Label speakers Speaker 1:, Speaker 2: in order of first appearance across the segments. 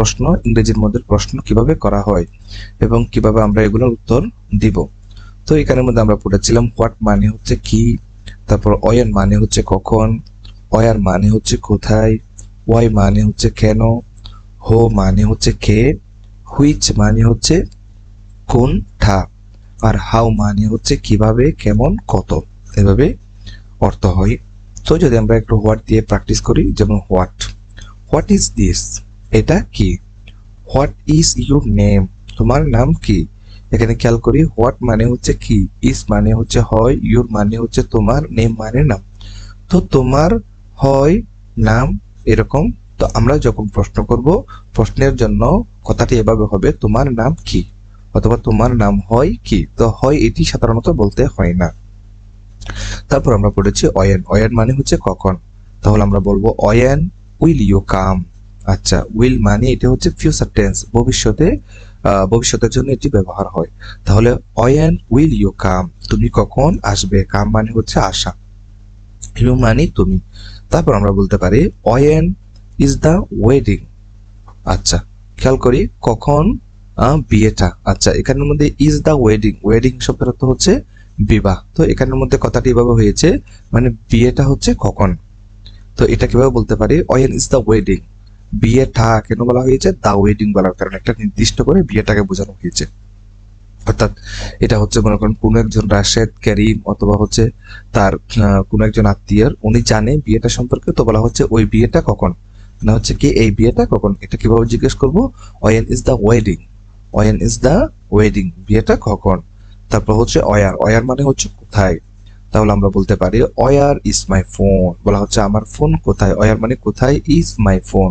Speaker 1: প্রশ্ন, ইংরেজির মধ্যে প্রশ্ন কিভাবে করা হয় এবং কিভাবে আমরা এগুলোর উত্তর দিব। তো এখানের মধ্যে আমরা পড়েছিলাম হোয়াট মানে হচ্ছে কি, তারপর ওয়েন মানে হচ্ছে কখন, ওয়ার মানে হচ্ছে কোথায়, ওয়াই মানে হচ্ছে কেন, হো মানে হচ্ছে কে, হুইচ মানে হচ্ছে কোনটা, আর হাউ মানে হচ্ছে কিভাবে, কেমন, কত, এভাবে অর্থ হয়। তো যদি আমরা একটু হোয়াট দিয়ে প্র্যাকটিস করি, যেমন হোয়াট, হোয়াট ইজ দিস, এটা কি। হোয়াট ইজ ইউর নেম, তোমার নাম কি। এখানে খেয়াল করি হোয়াট মানে হচ্ছে কি, ইজ মানে হচ্ছে হয়, ইউর মানে হচ্ছে তোমার, নেম মানে নাম। তো তোমার হয় নাম এরকম। তো আমরা যখন প্রশ্ন করব, প্রশ্নের জন্য কথাটি এভাবে হবে তোমার নাম কি, অথবা তোমার নাম হয় কি। তো হয় এটি সাধারণত বলতে হয় না। তারপর আমরা পড়েছি অয়েন, অয়েন মানে হচ্ছে কখন। তাহলে আমরা বলবো অয়েন উইল ইউ কাম। আচ্ছা, উইল মানে এটা হচ্ছে ফিউচার টেন্স, ভবিষ্যতে, ভবিষ্যতের জন্য এটি ব্যবহার হয়। তাহলে অয়েন উইল ইউ কাম, তুমি কখন আসবে, কাম মানে হচ্ছে আসা, ইউ মানে তুমি। তারপর আমরা বলতে পারি অয়েন ইজ দ্য ওয়েডিং। আচ্ছা, খেয়াল করি কখন বিয়েটা। আচ্ছা, এখানের মধ্যে ইজ দ্য ওয়েডিং, ওয়েডিং শব্দের অর্থ হচ্ছে বিবাহ। তো এখানের মধ্যে কথাটি এভাবে হয়েছে, মানে বিয়েটা হচ্ছে কখন। তো এটা কিভাবে বলতে পারি, ওয়েন ইজ দ্য ওয়েডিং। বিয়েটা কেন বলা হয়েছে, দ্য ওয়েডিং বলার কারণে একটা নির্দিষ্ট করে বিয়েটাকে বোঝানো হয়েছে। অর্থাৎ এটা হচ্ছে মনে করেন কোন একজন রাশেদ করিম অথবা হচ্ছে তার কোন একজন আত্মীয়ের, উনি জানে বিয়েটা সম্পর্কে, তো বলা হচ্ছে ওই বিয়েটা কখন, না হচ্ছে কি এই বিয়েটা কখন। এটা কিভাবে জিজ্ঞেস করবো, when is the wedding, when is the wedding, বিয়েটা কখন। তারপর হচ্ছে ওয়ার, ওয়ার মানে হচ্ছে কোথায়। তাহলে আমরা বলতে পারি ওয়ার ইজ মাই ফোন, বলা হচ্ছে আমার ফোন কোথায়, ওয়ার মানে কোথায়, ইজ মাই ফোন।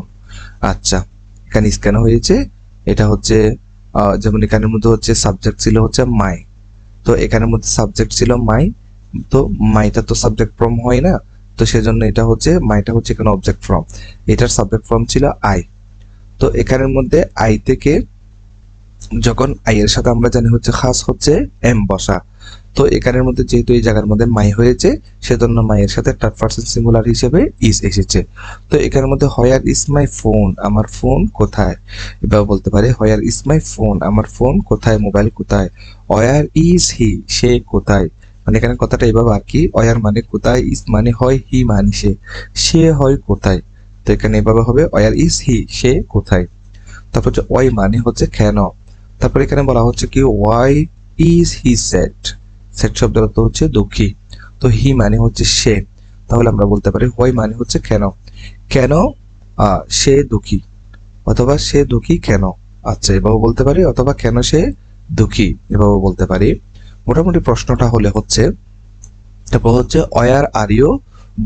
Speaker 1: আচ্ছা, এখানে ইজ কেন হয়েছে, এটা হচ্ছে যেমন এখানের মধ্যে হচ্ছে সাবজেক্ট ছিল হচ্ছে মাই, তো এখানের মধ্যে সাবজেক্ট ছিল মাই, তো মাইটা তো সাবজেক্ট ফর্ম হয় না, তো সেজন্য এটা হচ্ছে মাইটা হচ্ছে এখানে অবজেক্ট ফর্ম, এটার সাবজেক্ট ফর্ম ছিল আই। তো এখানের মধ্যে আই থেকে যখন আই এর সাথে আমরা জানি হচ্ছে খাস হচ্ছে এম বসা, তো এখানের মধ্যে যেহেতু এই জায়গার মধ্যে মাই হয়েছে, সেজন্য মাইয়ের সাথে থার্ড পারসন সিঙ্গুলার হিসেবে ইজ এসেছে। তো এখানের মধ্যে হোয়ার ইজ মাই ফোন, আমার ফোন কোথায়, এভাবে বলতে পারি হোয়ার ইজ মাই ফোন, আমার ফোন কোথায়, মোবাইল কোথায়। ওয়ার ইজ হি, সে কোথায়। মানে এখানে কথাটা এভাবে আর কি, ওয়ার মানে কোথায়, ইজ মানে হয়, হি মানে সে হয় কোথায়। তো এখানে এভাবে হবে ওয়ার ইজ হি, সে কোথায়। তারপর হচ্ছে ওয়াই মানে হচ্ছে কেন। তারপর এখানে বলা হচ্ছে কি why is he sad, sad শব্দের অর্থ হচ্ছে দুঃখী। তো হি মানে হচ্ছে সে, তাহলে আমরা বলতে পারি হোয়াই মানে হচ্ছে কেন, কেন সে দুঃখী, অথবা সে দুঃখী কেন। আচ্ছা, এভাবে বলতে পারি, অথবা কেন সে দুঃখী, এভাবে বলতে পারি। মোটামুটি প্রশ্নটা হলে হচ্ছে, তারপর হচ্ছে where are you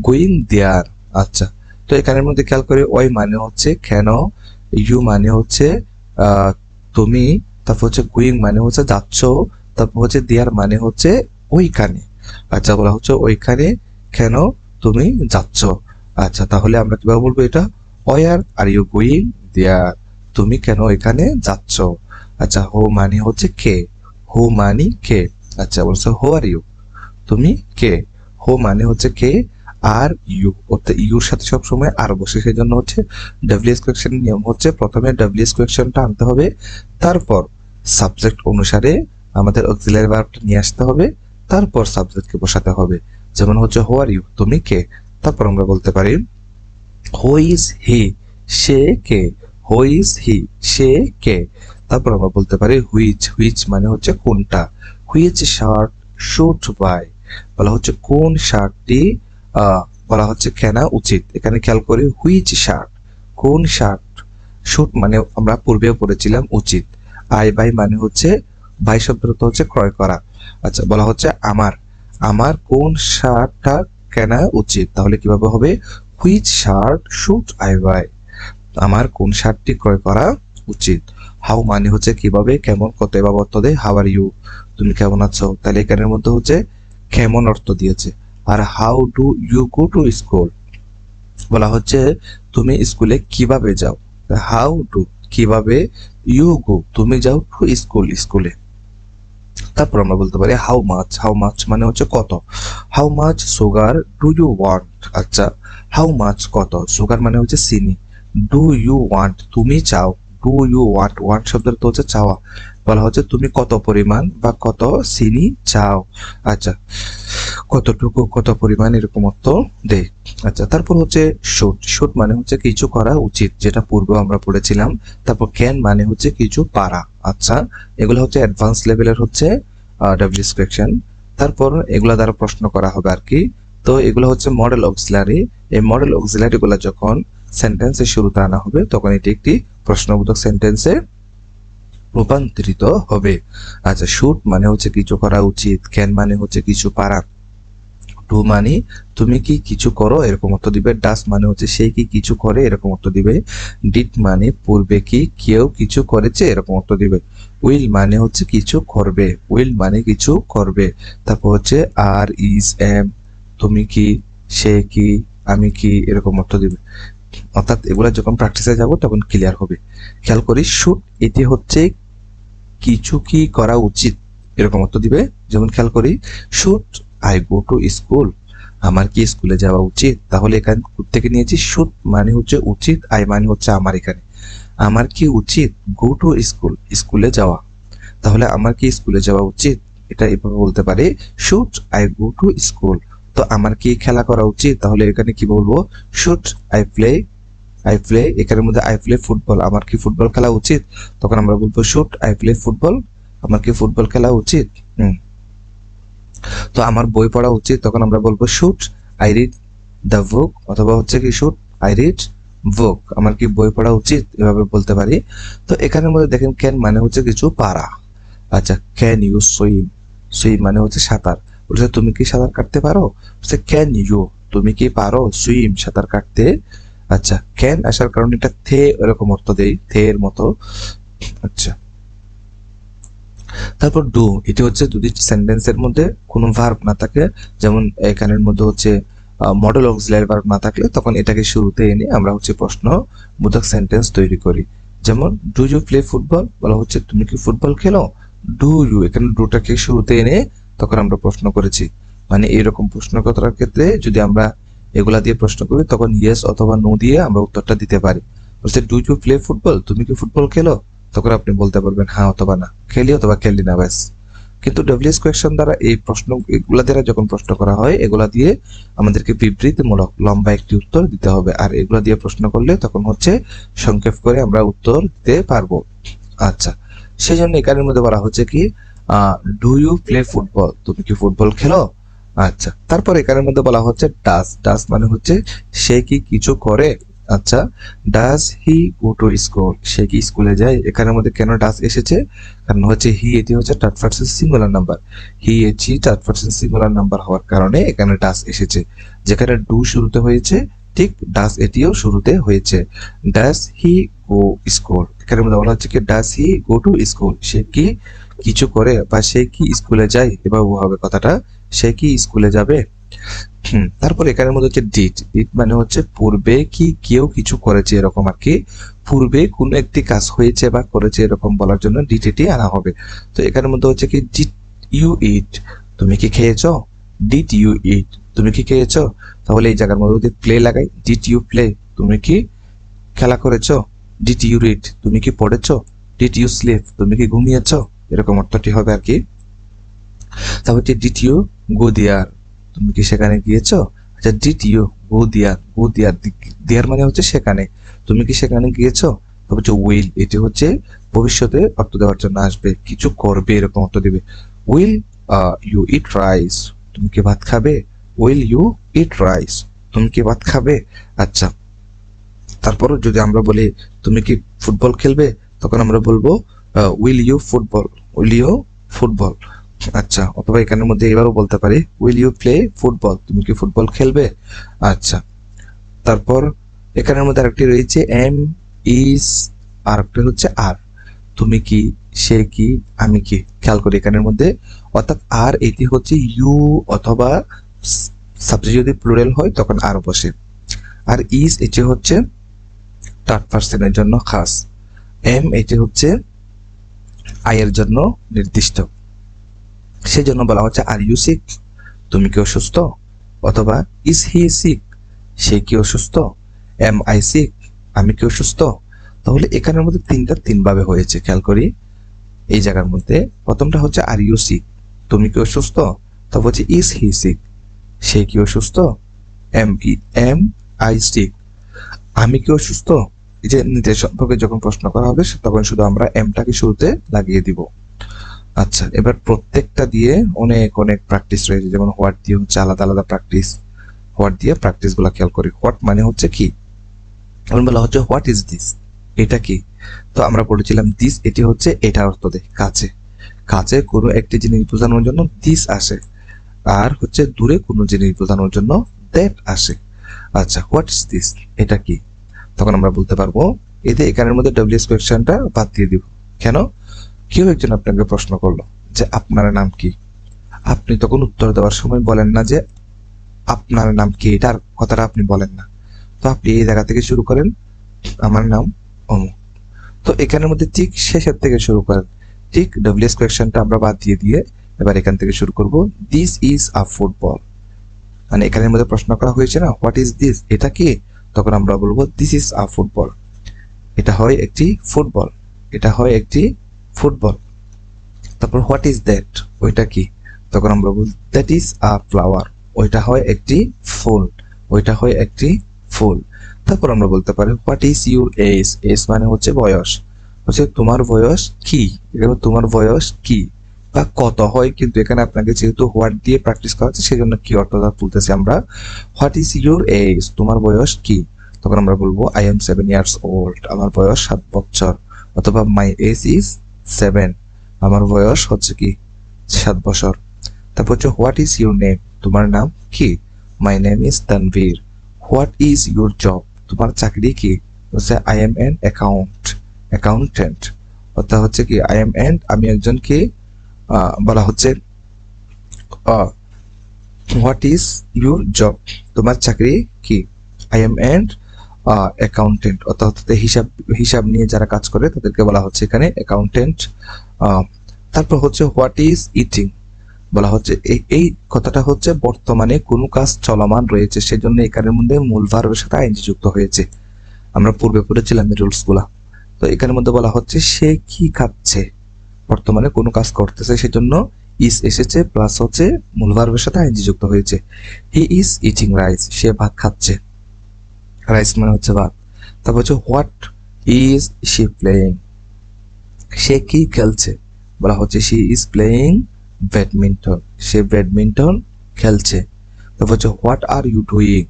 Speaker 1: going there. আচ্ছা, তো এখানের মধ্যে খেয়াল করি ওয়াই মানে হচ্ছে কেন, ইউ মানে হচ্ছে তুমি, তারপর হচ্ছে গোয়িং মানে হচ্ছে যাচ্ছ, তারপর হচ্ছে দেয়ার মানে হচ্ছে ওইখানে। আচ্ছা, বলা হচ্ছে ওইখানে কেন তুমি যাচ্ছ। আচ্ছা, তাহলে আমরা কিভাবে বলবো এটা, where are you going there, তুমি কেন এখানে যাচ্ছ। আচ্ছা, হো মানে হচ্ছে কে, হো মানে কে। আচ্ছা, বলছো হো আর ইউ, তুমি কে। হো মানে হচ্ছে কে, আর ইউ, অর্থাৎ ইউর সাথে সবসময় আর বসে, সেই জন্য হচ্ছে ডাব্লিউএস কোয়েকশন নিয়ম হচ্ছে প্রথমে ডাব্লিউএস কোয়েকশনটা আনতে হবে, তারপর সাবজেক্ট অনুসারে আমাদের অক্সিলারি ভার্বটা নিয়ে আসতে হবে, তারপর সাবজেক্টকে বসাতে হবে। যেমন হচ্ছে হো আর ইউ, তুমি কে। তারপর আমরা বলতে পারি who is he, say K, who is he, সে কে। তারপর আমরা বলতে পারি হুইচ, হুইচ মানে হচ্ছে কোনটা, হুইচ শার্ট শুড বাই, বলা হচ্ছে কোন শার্টটি বলা হচ্ছে কেনা উচিত। এখানে খেয়াল করি হুইচ শার্ট, কোন শার্ট, শুড মানে আমরা পূর্বেও পড়েছিলাম উচিত, আই বাই মানে হচ্ছে, বাই শব্দের অর্থ হচ্ছে ক্রয় করা। আচ্ছা, বলা হচ্ছে আমার, আমার কোন শার্টটা কেনা উচিত, তাহলে কিভাবে হবে, which shirt should I buy, আমার কোন শার্টটি ক্রয় করা উচিত। হাউ মানে হচ্ছে কিভাবে, কেমন, কত, এভাবে অর্থ দেয় হাউ আর ইউ, তুমি কেমন আছো। তাহলে এখানের মধ্যে হচ্ছে কেমন অর্থ দিয়েছে। আর how do you go to school, বলা হচ্ছে তুমি স্কুলে কিভাবে যাও, হাউ ডু কিভাবে, ইউ গো তুমি যাও, টু স্কুল স্কুলে। তারপর আমরা বলতে পারি হাউ মাছ, হাউ মাছ মানে হচ্ছে কত, how much sugar do you want. আচ্ছা, হাউ মাছ কত, সুগার মানে হচ্ছে চিনি, ডু ইউ ওয়ান্ট তুমি চাও, ডু ইউ ওয়ান্ট, ওয়ান্ট শব্দের তো হচ্ছে চাওয়া, বলা হচ্ছে তুমি কত পরিমাণ বা কত চিনি চাও। আচ্ছা, কতটুকু, কত পরিমাণ, এরকম অর্থ দেয়। আচ্ছা, তারপর হচ্ছে শুড। শুড মানে হচ্ছে কিছু করা উচিত, যেটা পূর্বে আমরা পড়েছিলাম। তারপর ক্যান মানে হচ্ছে কিছু পারা। আচ্ছা, এগুলো হচ্ছে অ্যাডভান্স লেভেলের হচ্ছে ডাব্লিউএস কোয়েশ্চেন। তারপর এগুলা দ্বারা প্রশ্ন করা হবে আর কি। তো এগুলো হচ্ছে মডেল অক্সিলারি। এই মডেল অক্সিলারি গুলা যখন সেন্টেন্সের শুরুতে আনা হবে তখন এটি একটি প্রশ্নবোধক সেন্টেন্সে রূপান্তরিত হবে। আচ্ছা, শুড মানে হচ্ছে কিছু করা উচিত, ক্যান মানে হচ্ছে কিছু পারা, ডু মানে তুমি কি কিছু করো এরকম অর্থ দিবে, ডাস মানে হচ্ছে সে কি কিছু করে এরকম অর্থ দিবে, ডিড মানে পূর্বে কি কেউ কিছু করেছে এরকম অর্থ দিবে, উইল মানে হচ্ছে কিছু করবে, উইল মানে কিছু করবে। তারপর হচ্ছে আর, ইজ, এম, তুমি কি, সে কি, আমি কি, এরকম অর্থ দিবে। অর্থাৎ এগুলা যখন প্র্যাকটিসে যাব তখন ক্লিয়ার হবে। খেয়াল করি, শুড এটি হচ্ছে কিছু কি করা উচিত এরকম অর্থ দিবে। যেমন খেয়াল করি, should I go to school, আমার কি স্কুলে যাওয়া উচিত। তাহলে এখান থেকে নিয়েছি শুড মানে হচ্ছে উচিত, আই মানে হচ্ছে আমার, এখানে আমার কি উচিত গো টু স্কুল, স্কুলে যাওয়া। তাহলে আমার কি স্কুলে যাওয়া উচিত, এটা এভাবে বলতে পারি, should I go to school. তো আমার কি খেলা করা উচিত, তাহলে এখানে কি বলবো, should I play, I play, এখানের মধ্যে আই প্লে ফুটবল, আমার কি ফুটবল খেলা উচিত, তখন আমরা বলবো শুড আই প্লে ফুটবল, আমার কি ফুটবল খেলা উচিত। তো আমার বই পড়া উচিত, তখন আমরা বলবো should I read the book, অথবা হচ্ছে কি শুড আই রিড বুক, আমার কি বই পড়া উচিত, এভাবে বলতে পারি। তো এখানের মধ্যে দেখেন ক্যান মানে হচ্ছে কিছু পারা। আচ্ছা, ক্যান ইউ সুইম, সুইম মানে হচ্ছে সাঁতার, বলছে তুমি কি সাঁতার কাটতে পারো, বলছে ক্যান ইউ, তুমি কি পারো সুইম, সাঁতার কাটতে। আচ্ছা, ক্যান আসার কারণে এটা থে এরকম অর্থ দেই, থে এর মতো। আচ্ছা, তারপর ডু, এটি হচ্ছে যদি সেন্টেন্সের মধ্যে কোনো ভার্ব না থাকে, যেমন এখানের মধ্যে হচ্ছে মডেল অক্সিলারি ভার্ব না থাকলে তখন এটাকে শুরুতে এনে আমরা হচ্ছে প্রশ্নবোধক সেন্টেন্স তৈরি করি। যেমন ডু ইউ প্লে ফুটবল, বলা হচ্ছে তুমি কি ফুটবল খেলো, ডু ইউ, এখানে ডুটাকে শুরুতে এনে তখন আমরা প্রশ্ন করেছি। মানে এইরকম প্রশ্ন করার ক্ষেত্রে যদি আমরা এগুলা দিয়ে প্রশ্ন করি তখন ইয়েস অথবা নো দিয়ে আমরা উত্তরটা দিতে পারি। বলছে ডু ইউ প্লে ফুটবল, তুমি কি ফুটবল খেলো, তখন আপনি বলতে পারবেন হ্যাঁ অথবা না, খেলি অথবা খেলি না, ব্যাস। কিন্তু ডব্লিউএস কোয়েশ্চন দ্বারা এই প্রশ্ন, এগুলা দ্বারা যখন প্রশ্ন করা হয় এগুলা দিয়ে আমাদেরকে বিবৃতিমূলক লম্বা একটি উত্তর দিতে হবে, আর এগুলা দিয়ে প্রশ্ন করলে তখন হচ্ছে সংক্ষেপ করে আমরা উত্তর দিতে পারবো। আচ্ছা, সেই জন্য এখানের মধ্যে বলা হচ্ছে কি ডু ইউ প্লে ফুটবল, তুমি কি ফুটবল খেলো। আচ্ছা, তারপর এখানের মধ্যে বলা হচ্ছে ডাস, ডাস মানে হচ্ছে সে কি কিছু করে। আচ্ছা, does he go to school, সে কি স্কুলে যায়। এখানের মধ্যে কেন ডাজ এসেছে, কারণ হচ্ছে হি এটি হচ্ছে থার্ড পারসন সিঙ্গুলার নাম্বার, হি এটি থার্ড পারসন সিঙ্গুলার নাম্বার হওয়ার কারণে এখানে ডাজ এসেছে। যেখানে ডু শুরুতে হয়েছে ঠিক ডাজ এটিও শুরুতে হয়েছে। ডাজ হি গো স্কুল, এখানের মধ্যে বলা হচ্ছে কি does he go to school, সে কি কিছু করে বা সে কি স্কুলে যায়, এভাবে হবে কথাটা, সে কি স্কুলে যাবে। তারপর এখানের মধ্যে হচ্ছে ডিড, ডিড মানে হচ্ছে পূর্বে কি কেউ কিছু করেছে এরকম আর কি, পূর্বে কোনো একটি কাজ হয়েছে বা করেছে এরকম বলার জন্য ডিড এটি আনা হবে। তো এখানের মধ্যে হচ্ছে কি ডিড ইউ ইট, তুমি কি খেয়েছো, ডিড ইউ ইট, তুমি কি খেয়েছো। তাহলে এই জায়গার মধ্যে যদি প্লে লাগাই, ডিড ইউ প্লে, তুমি কি খেলা করেছো, ডিড ইউ রিড, তুমি কি পড়েছো, ডিড ইউ স্লিপ, তুমি কি ঘুমিয়েছো, এরকম অর্থটি হবে আর কি। তারপর ডিড ইউ গো দেয়ার, তুমি কি সেখানে গিয়েছো। আচ্ছা, ডিড ইউ গো দেয়ার, গো দেয়ার, দেয়ার মানে হচ্ছে সেখানে, তুমি কি সেখানে গিয়েছো। তারপর হচ্ছে উইল, এটি হচ্ছে ভবিষ্যতে অর্থ দেওয়ার জন্য আসবে, কিছু করবে এরকম অর্থ দিবে। উইল ইউ ইট রাইস, তুমি কি ভাত খাবে, উইল ইউ ইট রাইস, তুমি কি ভাত খাবে। আচ্ছা, তারপর যদি আমরা বলি তুমি কি ফুটবল খেলবে, তখন আমরা বলবো will you football, will you football. আচ্ছা, অথবা এখানের মধ্যে এবারও বলতে পারি উইল ইউ প্লে ফুটবল, তুমি কি ফুটবল খেলবে। আচ্ছা, তারপর এখানের মধ্যে আরেকটি রয়েছে এম, ইজ, আর একটা হচ্ছে আর, তুমি কি, সে কি, আমি কি। খেয়াল করি এখানের মধ্যে, অর্থাৎ আর এটি হচ্ছে ইউ অথবা সাবজেক্ট যদি প্লুরাল হয় তখন আর বসে, আর ইজ এটি হচ্ছে থার্ড পার্সনের জন্য খাস, এম এটি হচ্ছে আয়ের জন্য নির্দিষ্ট। সেই জন্য বলা হচ্ছে আর ইউ সিক, তুমি কি অসুস্থ, অথবা ইজ হি সিক, সে কি অসুস্থ, এম আই সিক, আমি কি অসুস্থ। তাহলে এখানের মধ্যে তিন ভাবে হয়েছে, খেয়াল করি। এই জায়গার মধ্যে প্রথমটা হচ্ছে আর ইউ সিক, তুমি কি অসুস্থ? তারপর হচ্ছে ইজ হি সিক, সে কি অসুস্থ? এম আই সিক, আমি কি অসুস্থ? এই যে নিজের সম্পর্কে যখন প্রশ্ন করা হবে তখন শুধু আমরা এমটাকে শুরুতে লাগিয়ে দিব। আচ্ছা, এবার প্রত্যেকটা দিয়ে অনেক অনেক প্র্যাকটিস রয়েছে, যেমন হোয়াট দিয়ে হচ্ছে আলাদা আলাদা প্র্যাকটিস। হোয়াট দিয়ে প্র্যাকটিস গুলা খেয়াল করি। হোয়াট মানে হচ্ছে কি, এখন বলা হচ্ছে হোয়াট ইজ দিস, এটা কি? তো আমরা পড়েছিলাম দিস, এটি হচ্ছে এটা অর্থ দেয় কাছে। কাছে কোনো একটি জিনিস বোঝানোর জন্য দিস আসে, আর হচ্ছে দূরে কোনো জিনিস বোঝানোর জন্য দ্যাট আসে। আচ্ছা, হোয়াট ইজ দিস, এটা কি? তখন আমরা বলতে পারবো এতে এখানের মধ্যে ডব্লিউএস কোয়েশ্চেনটা বাদ দিয়ে দিব। কেন? কেউ একজন আপনাকে প্রশ্ন করলো যে আপনার নাম কি, আপনি তখন উত্তর দেওয়ার সময় বলেন না যে আপনার নাম কি, এটার কথাটা আপনি বলেন না। তো আপনি এই জায়গা থেকে শুরু করেন, আমার নাম অমুক। তো এখানের মধ্যে ঠিক শেষের থেকে শুরু করেন, ঠিক ডব্লিউএস কোয়েশ্চেনটা আমরা বাদ দিয়ে এবার এখান থেকে শুরু করব। দিস ইজ আ ফুটবল, মানে এখানের মধ্যে প্রশ্ন করা হয়েছে না হোয়াট ইজ দিস, এটা কি? তখন আমরা বলবো দিস ইজ আ ফুটবল, এটা হয় একটি ফুটবল, এটা হয় একটি ফুটবল। তারপর হোয়াট ইজ দ্যাট, ওইটা কি? তখন আমরা বলবো দ্যাট ইজ আ ফ্লাওয়ার, ওইটা হয় একটি ফুল, ওইটা হয় একটি ফুল। তারপর আমরা বলতে পারি what is your age, age মানে হচ্ছে বয়স, হচ্ছে তোমার বয়স কি, এখানে তোমার বয়স কি বা কত হয়, কিন্তু এখানে আপনাকে যেহেতু হোয়াট দিয়ে প্র্যাকটিস করা হচ্ছে সেই জন্য কি অর্থটা তুলতেছি আমরা, হোয়াট ইজ ইউর এজ, তোমার বয়স কি? তখন আমরা বলবো আই এম 7 years old, আমার বয়স 7 বছর, অথবা মাই এজ ইজ 7, আমার বয়স হচ্ছে কি 7 বছর। তারপর হচ্ছে হোয়াট ইজ ইউর নেম, তোমার নাম কি? মাই name is Tanvir. What is your job, তোমার চাকরি কি? হচ্ছে আই এম অ্যান অ্যাকাউন্টেন্ট, অর্থাৎ হচ্ছে কি আই এম অ্যান্ড, আমি একজন কি বলা হচ্ছে হোয়াট ইজ ইউর জব, তোমার চাকরি কি? আই এম অ্যান্ড অ্যাকাউন্টেন্ট, অর্থাৎ হিসাব নিয়ে যারা কাজ করে তাদেরকে বলা হচ্ছে এখানে অ্যাকাউন্টেন্ট। তারপর হচ্ছে হোয়াট ইজ ইটিং, বলা হচ্ছে এই কথাটা হচ্ছে বর্তমানে কোনো কাজ চলমান রয়েছে, সেজন্য এখানের মধ্যে মূল ভার্বের সাথে আইএনজি যুক্ত হয়েছে। আমরা পূর্বে পড়েছিলাম এই রুলস গুলা। তো এখানের মধ্যে বলা হচ্ছে সে কি খাচ্ছে, বর্তমানে কোনো কাজ করতেছে সেজন্য ইজ এসেছে, প্লাস হচ্ছে মূল ভার্বের সাথে আইএনজি যুক্ত হয়েছে। হি ইজ ইটিং রাইস, সে ভাত খাচ্ছে, রাইস মানে হচ্ছে ভাত। তারপর হচ্ছে হোয়াট ইজ শি প্লেয়িং, সে কি খেলছে, বলা হচ্ছে she is playing badminton, say badminton খেলছে। তারপর হচ্ছে হোয়াট আর ইউ ডুইং,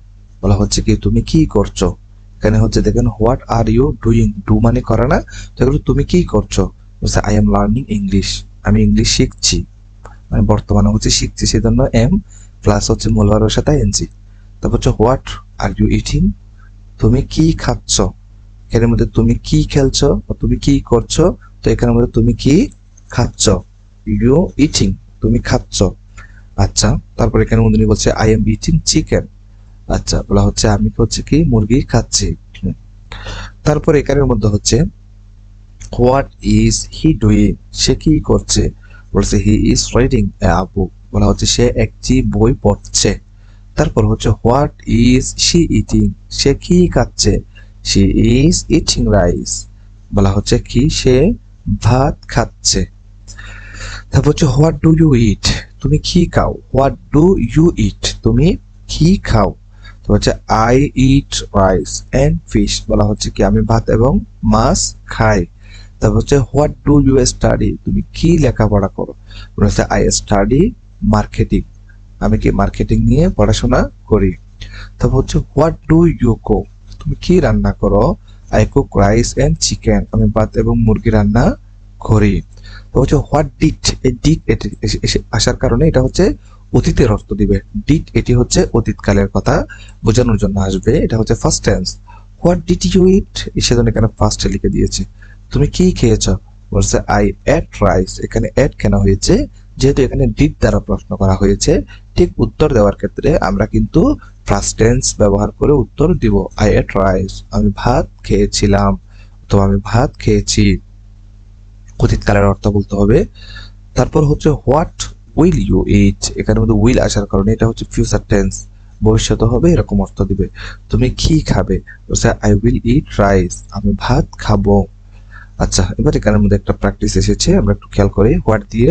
Speaker 1: বলা হচ্ছে কি তুমি কি করছো, এখানে হচ্ছে দেখেন what are you doing, do মানে করে না, তো এগুলো তুমি কি করছো, বলছে আই এম লার্নিং ইংলিশ, আমি ইংলিশ শিখছি, মানে বর্তমানে হচ্ছে শিখছি সেজন্য এম প্লাস হচ্ছে মূল ভার্বের সাথে এনজি। তারপর হচ্ছে হোয়াট আর ইউ ইটিং, তুমি কি খাচ্ছ, এখানের মধ্যে তুমি কি খেলছো বা তুমি কি করছো, তো এখানের মধ্যে তুমি কি খাচ্ছ, ইউ ইটিং, তুমি খাচ্ছ। আচ্ছা, তারপর এখানে উনি বলছে আই এম ইটিং চিকেন, আচ্ছা বলা হচ্ছে আমি হচ্ছে কি মুরগি খাচ্ছি। তারপর এখানের মধ্যে হচ্ছে হোয়াট ইজ হি ডুইং, সে কি করছে, বলছে হি ইজ রিডিং এ বুক, বলা হচ্ছে সে একটি বই পড়ছে। তারপর হচ্ছে হোয়াট ইজ শি ইটিং, সে কি খাচ্ছে, শি ইজ ইটিং রাইস, বলা হচ্ছে কি সে ভাত খাচ্ছে। তারপর হচ্ছে হোয়াট ডু ইউ ইট, তুমি কি খাও, হোয়াট ডু ইউ ইট, তুমি কি খাও। তো হচ্ছে I eat rice and fish, বলা হচ্ছে কি আমি ভাত এবং মাছ খাই। তারপর হচ্ছে হোয়াট ডু ইউ স্টাডি, তুমি কি লেখাপড়া করো, বলা হচ্ছে আই স্টাডি মার্কেটিং, আমি কি মার্কেটিং নিয়ে পড়াশোনা করি। তারপর হচ্ছে হোয়াট ডু ইউ কুক, তুমি কি রান্না করো, I cook rice and chicken, আমি ভাত এবং মুরগি রান্না করি। তো হচ্ছে হোয়াট ডিড, এই ডিড আসার কারণে এটা হচ্ছে অতীতের অর্থ দিবে, ডিড এটি হচ্ছে অতীতকালের কথা বোঝানোর জন্য আসবে, এটা হচ্ছে first tense. What did you eat, সেজন্য এখানে ফার্স্টে লিখে দিয়েছে। তুমি কি খেয়েছ, বলছে আই এট রাইস, এখানে এট কেন হয়েছে, যেহেতু এখানে ডিড দ্বারা প্রশ্ন করা হয়েছে, ঠিক উত্তর দেওয়ার ক্ষেত্রে আমরা কিন্তু ফার্স্ট টেন্স ব্যবহার করে উত্তর দিব। আই এট রাইস, আমি ভাত খেয়েছিলাম, তো আমি ভাত খেয়েছি, অতীতকালের অর্থ বলতে হবে। তারপর হচ্ছে হোয়াট উইল ইউ ইট, এখানে মধ্যে উইল আসার কারণে এটা হচ্ছে ফিউচার টেন্স, ভবিষ্যতে হবে এরকম অর্থ দিবে। তুমি কি খাবে, বলছে আই উইল ইট রাইস, আমি ভাত খাবো। আচ্ছা, এবার এখানের মধ্যে একটা প্র্যাকটিস এসেছে, আমরা একটু খেয়াল করি। হোয়াট দিয়ে,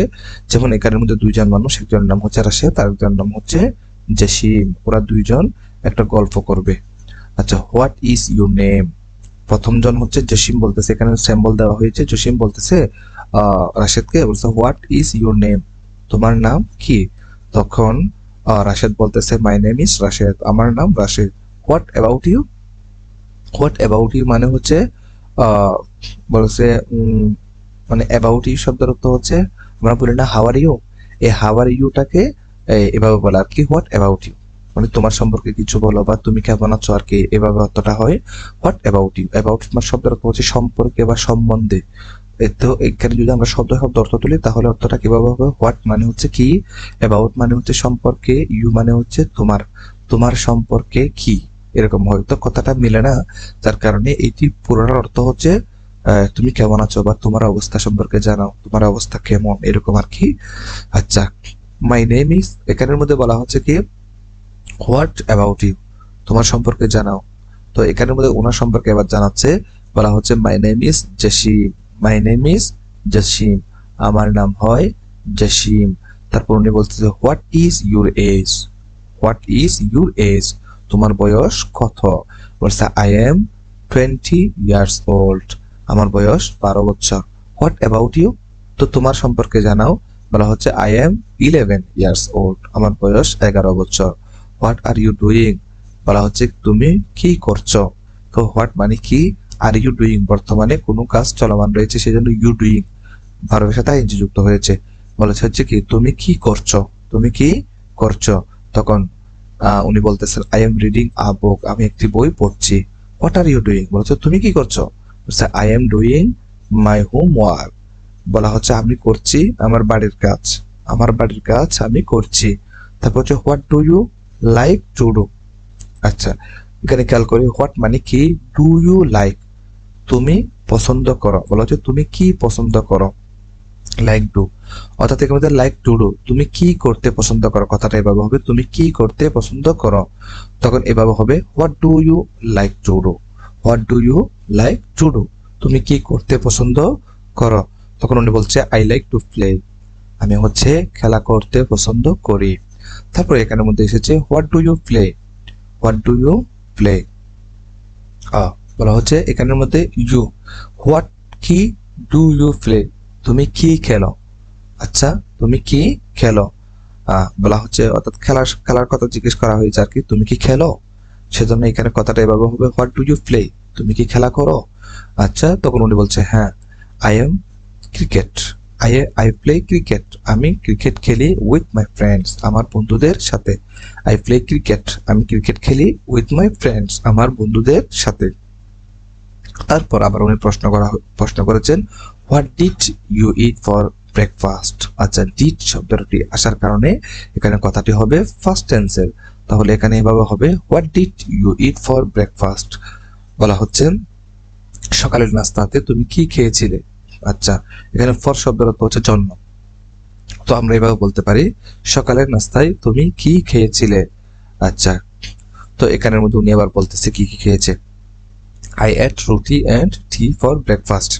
Speaker 1: যেমন এখানের মধ্যে দুইজন মানুষ, একজনের নাম হচ্ছে রাশেদ আর একজনের নাম হচ্ছে জসিম, ওরা দুইজন একটা গল্প করবে। আচ্ছা, হোয়াট ইজ ইউর নেম, প্রথম জন হচ্ছে জসিম বলতেছে, এখানে স্যাম্বল দেওয়া হয়েছে, জসিম বলতেছে রাশেদকে, বলছে হোয়াট ইজ ইউর নেম, তোমার নাম কি? তখন রাশেদ বলতেছে মাই নেম ইজ রাশেদ, আমার নাম Rashed. What about you, what about you মানে হচ্ছে আহ, বলছে মানে অ্যাবাউট ইউ শব্দের অর্থ হচ্ছে, আমরা বলি না হাউ আর ইউ, এই হাউ আর ইউটাকে এভাবে বলা আর কি, হোয়াট অ্যাবাউট ইউ মানে তোমার সম্পর্কে কিছু বলো বা তুমি কেমন আছো আর কি, এভাবে অর্থটা হয় হোয়াট অ্যাবাউট ইউ। অ্যাবাউট শব্দের অর্থ হচ্ছে সম্পর্কে বা সম্বন্ধে। তো এখানে যদি আমরা শব্দ অর্থ তুলি তাহলে অর্থটা কিভাবে হবে, হোয়াট মানে হচ্ছে কি, অ্যাবাউট মানে হচ্ছে সম্পর্কে, ইউ মানে হচ্ছে তোমার, তোমার সম্পর্কে কি, এরকম হয়তো কথাটা মিলে না, যার কারণে এটি পুরোটার অর্থ হচ্ছে তুমি কেমন আছো বা তোমার অবস্থা সম্পর্কে জানাও, তোমার অবস্থা কেমন, এরকম আর কি। আচ্ছা, মাই নেম ইজ, এখানের মধ্যে বলা হচ্ছে কি হোয়াট অ্যাবাউট ইউ, তোমার সম্পর্কে জানাও। তো এখানের মধ্যে ওনার সম্পর্কে এবার জানাচ্ছে, বলা হচ্ছে my name is Jashim, my name is Jashim, আমার নাম হয় জসিম। তারপর উনি বলতেছে what is your age, what is your age, তোমার বয়স কত? বলছে আই এম 20 ইয়ার্স ওল্ড, আমার বয়স 12 বছর। হোয়াট অ্যাবাউট ইউ, তো তোমার সম্পর্কে জানাও, বলা হচ্ছে আই এম 11 ইয়ার্স ওল্ড, আমার বয়স 11 বছর। হোয়াট আর ইউ ডুইং, বলা হচ্ছে তুমি কি করছো। তো হোয়াট মানে কি, আর ইউ ডুইং বর্তমানে কোনো কাজ চলমান রয়েছে সেজন্য ইউ ডুইং ভার্বের সাথে আইএনজি যুক্ত হয়েছে। বলেছে হচ্ছে কি তুমি কি করছো, তুমি কি করছো। তখন উনি বলতেছেন আই এম রিডিং আ বুক, আমি একটি বই পড়ছি। হোয়াট আর ইউ ডুইং, বলছে তুমি কি করছো, বলছে I am doing my homework, বলা হচ্ছে আমি করছি আমার বাড়ির কাজ, আমার বাড়ির কাজ আমি করছি। তারপর হচ্ছে what do you like to do. আচ্ছা, এখানে খেয়াল করি হোয়াট মানে কি, ডু ইউ লাইক তুমি পছন্দ করো, বলা হচ্ছে তুমি কি পছন্দ করো, লাইক ডু, অর্থাৎ এখানে মধ্যে লাইক টু ডু, তুমি কি করতে পছন্দ করো, কথাটা এভাবে হবে তুমি কি করতে পছন্দ করো। তখন এভাবে হবে what do you like to do, what do you like to do, তুমি কি করতে পছন্দ করো। তখন উনি বলছে আই লাইক টু প্লে, আমি হচ্ছে খেলা করতে পছন্দ করি। তারপরে এখানের মধ্যে এসেছে what do you play, what do you play, বলা হচ্ছে এখানের মধ্যে ইউ, হোয়াট কি, ডু ইউ প্লে, তুমি কি খেলো। আচ্ছা, তুমি কি খেলো, বলা হচ্ছে অর্থাৎ খেলার খেলার কথা জিজ্ঞেস করা হয়েছে আর কি, তুমি কি খেলো, সেজন্য এখানে কথাটা এভাবে হবে হোয়াট ডু ইউ প্লে, তুমি কি খেলা করো। আচ্ছা, তখন উনি বলছে হ্যাঁ I am cricket, I play cricket, আমি ক্রিকেট খেলি উইথ মাই ফ্রেন্ডস, আমার বন্ধুদের সাথে। আই প্লে ক্রিকেট, আমি ক্রিকেট খেলি উইথ মাই ফ্রেন্ডস, আমার বন্ধুদের সাথে। তারপর আবার উনি প্রশ্ন করেছেন what did you eat for breakfast. আচ্ছা, ডিড শব্দটি আসার কারণে এখানে কথাটি হবে ফার্স্ট টেন্সের, তাহলে এখানে এভাবে হবে what did you eat for breakfast, বলা হচ্ছে সকালের নাস্তাতে তুমি কি খেয়েছিলে। আচ্ছা, এখানে ফর শব্দের অর্থ হচ্ছে জন্য, তো আমরা এভাবে বলতে পারি সকালের নাস্তায় তুমি কি খেয়েছিলে। আচ্ছা, তো এখানের মধ্যে উনি আবার বলতেছে কি কি খেয়েছে, আই এট রুটি অ্যান্ড টি ফর ব্রেকফাস্ট,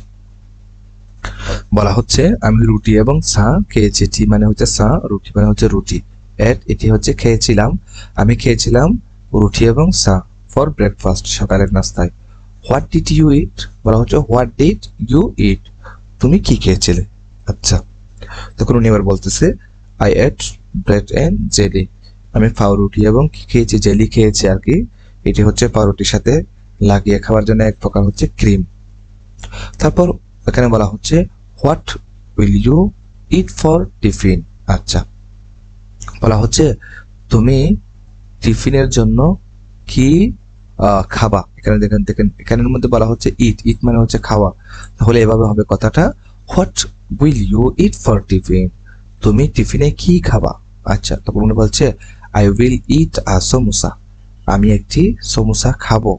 Speaker 1: বলা হচ্ছে আমি রুটি এবং চা খেয়েছি, টি মানে হচ্ছে চা, রুটি মানে হচ্ছে রুটি, এট এটি হচ্ছে খেয়েছিলাম, আমি খেয়েছিলাম রুটি এবং চা, ফর ব্রেকফাস্ট সকালের নাস্তায়। হোয়াট ডিড ইউ ইট, বলা হচ্ছে হোয়াট ডিড ইউ ইট, তুমি কি খেয়েছিলে। আচ্ছা, তখন উনি এবার বলতেছে I ate bread and jelly, আমি পাউরুটি এবং কি খেয়েছি, জেলি খেয়েছি আর কি, এটি হচ্ছে পাউরুটির সাথে লাগিয়ে খাওয়ার জন্য এক প্রকার হচ্ছে ক্রিম। তারপর এখানে বলা হচ্ছে what will you eat for tiffin. আচ্ছা, বলা হচ্ছে তুমি টিফিনের জন্য কি খাবা। এখানে দেখেন এখানের মধ্যে বলা হচ্ছে ইট, ইট মানে হচ্ছে খাওয়া, তাহলে এভাবে হবে কথাটা what will you eat for tiffin, তুমি টিফিনে কি খাবা। আচ্ছা, তখন উনি বলছে I will eat a samosa, আমি একটি সমোসা খাবো।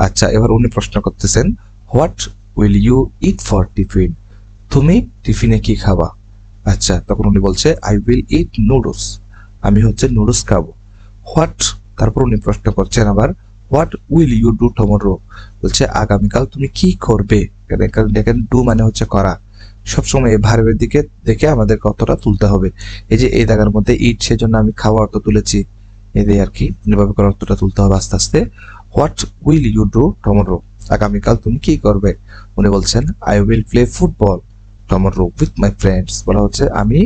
Speaker 1: আচ্ছা, এবার উনি প্রশ্ন করতেছেন what will you eat for tiffin, তুমি টিফিনে কি খাবা। আচ্ছা, তখন উনি বলছে আই উইল ইট নুডলস, আমি হচ্ছে নুডলস খাবো। হোয়াট তারপর উনি প্রশ্ন করছেন আবার what will you do tomorrow, বলছে আগামীকাল তুমি কি করবে। এখানে দেখেন ডু মানে হচ্ছে করা, সবসময় এই ভার্বের দিকে দেখে আমাদের অর্থটা তুলতে হবে। এই যে এই জায়গার মধ্যে ইট, সেজন্য আমি খাওয়া অর্থ তুলেছি, এদের আর কি এভাবে করে অর্থটা তুলতে হবে আস্তে আস্তে। What will you do tomorrow, আগামীকাল তুমি কি করবে। উনি বলছেন I will play football tomorrow with my friends, বলা হচ্ছে আমি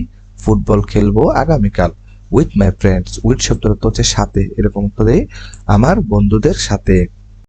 Speaker 1: ফুটবল খেলবো আগামীকাল উইথ মাই ফ্রেন্ডস। উইথ শব্দটা তো হচ্ছে সাথে, এরকম করে আমার বন্ধুদের সাথে।